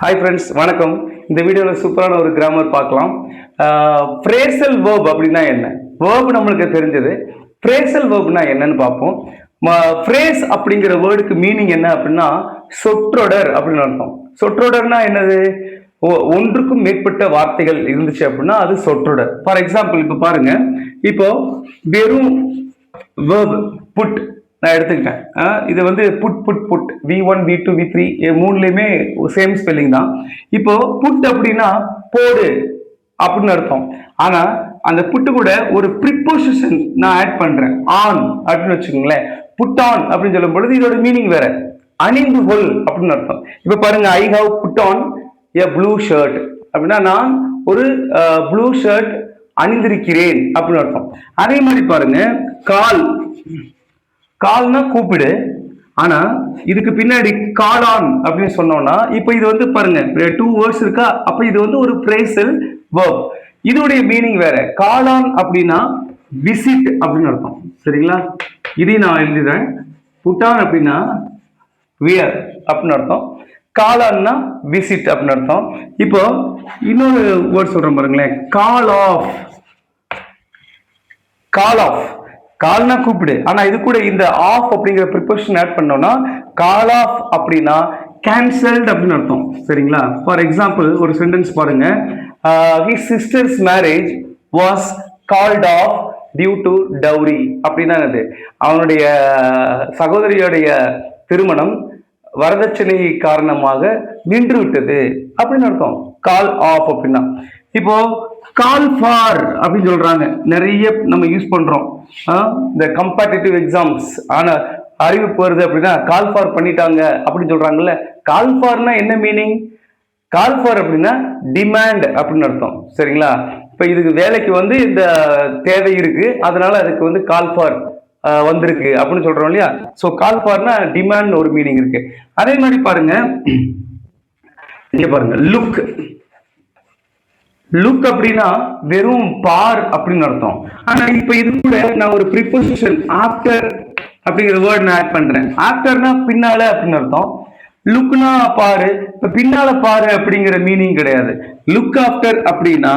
Hi friends, வணக்கம். இந்த வீடியோவில் சூப்பரான ஒரு கிராமர் பார்க்கலாம். ஃப்ரேசல் வேர்ப் அப்படின்னா என்ன? வேர்ப் நம்மளுக்கு தெரிஞ்சது. ஃப்ரேசல் வேர்ப்னா என்னன்னு பார்ப்போம். ஃப்ரேஸ் அப்படிங்கிற வேர்டுக்கு மீனிங் என்ன அப்படின்னா சொற்றொடர் அப்படின்னு அர்த்தம். சொற்றொடர்னா என்னது? ஒன்றுக்கும் மேற்பட்ட வார்த்தைகள் இருந்துச்சு அப்படின்னா அது சொற்றொடர். ஃபார் எக்ஸாம்பிள் இப்போ பாருங்க, இப்போ வெறும் வேர்ப் புட் நான் எடுத்துக்கிட்டேன். இது வந்து put put put V1 V2 V3 மூணுலையுமே சேம் ஸ்பெல்லிங் தான். இப்போ புட் அப்படின்னா போடு அப்படின்னு அர்த்தம். ஆனா அந்த புட்டு கூட ஒரு ப்ரிப்போசிஷன் நான் ஆட் பண்றேன், ஆன் அப்படின்னு வச்சுக்கோங்களேன். புட் ஆன் அப்படின்னு சொல்லும் பொழுது இதோட மீனிங் வேற, அணிந்து கொள் அப்படின்னு அர்த்தம். இப்ப பாருங்க, I have put on a blue shirt அப்படின்னா நான் ஒரு ப்ளூ ஷர்ட் அணிந்திருக்கிறேன் அப்படின்னு அர்த்தம். அதே மாதிரி பாருங்க, கால் கால்னா கூப்பிடு, ஆனா இதுக்கு பின்னாடி கால் ஆன் அப்படின்னு சொன்னோம்னா இப்போ இது வந்து பாருங்க 2 வேர்ட்ஸ் இருக்கா, அப்ப இது வந்து ஒரு ஃப்ரேசல் வேர்ப். இதோடைய மீனிங் வேற. கால் ஆன் அப்படின்னா விசிட் அப்படின்னு அர்த்தம். சரிங்களா? இதையும் நான் எழுதிடுறேன். புட் ஆன் அப்படின்னா வியர் அப்படின்னு அர்த்தம். கால் ஆன்னா விசிட் அப்படின்னு அர்த்தம். இப்போ இன்னொரு வேர்ட் சொல்றேன் பாருங்களேன், கால் ஆஃப். கால் ஆஃப், கால்னா கூப்பிடு, ஆனா இது கூட இந்த ஆஃப் அப்படிங்கிற ப்ரிப்போசிஷன் ஆட் பண்ணோம்னா கால் ஆஃப் அப்படின்னா கேன்சல்ட் அப்படின்னு அர்த்தம். சரிங்களா? ஃபார் எக்ஸாம்பிள் ஒரு சென்டென்ஸ் பாருங்க, his sister's marriage was called off due to dowry அப்படின்னா அது அவனுடைய சகோதரியுடைய திருமணம் வரதட்சணை காரணமாக நின்று விட்டது அப்படின்னு அர்த்தம். கால் ஆஃப் அப்படின்னா. இப்போ கால் ஃபார் அப்படின்னு சொல்றாங்க, நிறைய நம்ம யூஸ் பண்றோம். இந்த கம்பேட்டிட்டிவ் எக்ஸாம்ஸ் ஆனா அறிவிப்பு வருது அப்படின்னா கால் ஃபார் பண்ணிட்டாங்க அப்படின்னு சொல்றாங்கல்ல. கால் ஃபார்னா என்ன மீனிங்? கால் ஃபார் அப்படின்னா டிமாண்ட் அப்படின்னு அர்த்தம். சரிங்களா? இப்ப இதுக்கு வேலைக்கு வந்து இந்த தேவை இருக்கு, அதனால அதுக்கு வந்து கால் ஃபார் வந்திருக்கு அப்படின்னு சொல்றோம் இல்லையா? சோ கால் ஃபார்னா டிமாண்ட் ஒரு மீனிங் இருக்கு. அதே மாதிரி பாருங்க, இங்க பாருங்க, லுக். லுக் அப்படின்னா வெறும் பார் அப்படின்னு அர்த்தம். ஆனா இப்ப இது கூட நான் ஒரு ப்ரிப்போசிஷன் ஆஃப்டர் அப்படிங்கிற வேர்ட் நான் ஆட் பண்றேன். ஆஃப்டர்னா பின்னால அப்படின்னு அர்த்தம். லுக்னா பாரு, இப்ப பின்னால பாரு அப்படிங்கிற மீனிங் கிடையாது. லுக் ஆஃப்டர் அப்படின்னா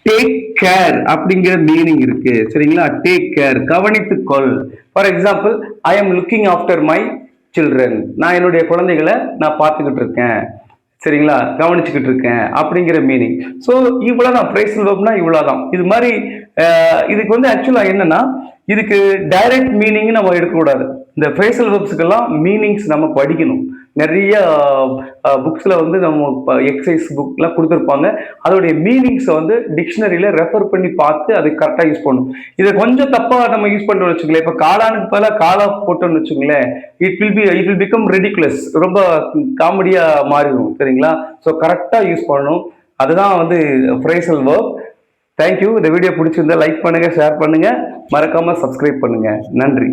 டேக் கேர் அப்படிங்கிற மீனிங் இருக்கு. சரிங்களா? டேக் கேர், கவனித்துக்கொள். For example, I am looking after my children. நான் என்னுடைய குழந்தைகளை நான் பார்த்துக்கிட்டு இருக்கேன். சரிங்களா? கவனிச்சுக்கிட்டு இருக்கேன் அப்படிங்கிற மீனிங். ஸோ இவ்வளோதான் ஃப்ரேசல் வேர்ப்னா இவ்வளோதான். இது மாதிரி இதுக்கு வந்து ஆக்சுவலா என்னன்னா, இதுக்கு டைரக்ட் மீனிங் நம்ம எடுக்கக்கூடாது. இந்த ஃப்ரேசல் வேர்ப்ஸுக்கெல்லாம் மீனிங்ஸ் நம்ம படிக்கணும். நிறைய புக்ஸ்ல வந்து நம்ம எக்ஸசைஸ் புக்லாம் கொடுத்துருப்பாங்க. அதோடைய மீனிங்ஸை வந்து டிக்ஷனரியில ரெஃபர் பண்ணி பார்த்து அதை கரெக்டாக யூஸ் பண்ணணும். இதை கொஞ்சம் தப்பா நம்ம யூஸ் பண்ணுறோம்னு வச்சுங்களேன். இப்போ காலானுக்கு பதிலாக காலா போட்டோம்னு வச்சுங்களேன், இட் வில் பிகம் ரெடிகுலஸ், ரொம்ப காமெடியா மாறிடும். சரிங்களா? ஸோ கரெக்டாக யூஸ் பண்ணணும். அதுதான் வந்து ஃப்ரேசல் வேர்ப். தேங்க்யூ. இந்த வீடியோ பிடிச்சிருந்தா லைக் பண்ணுங்க, ஷேர் பண்ணுங்க, மறக்காம சப்ஸ்கிரைப் பண்ணுங்க. நன்றி.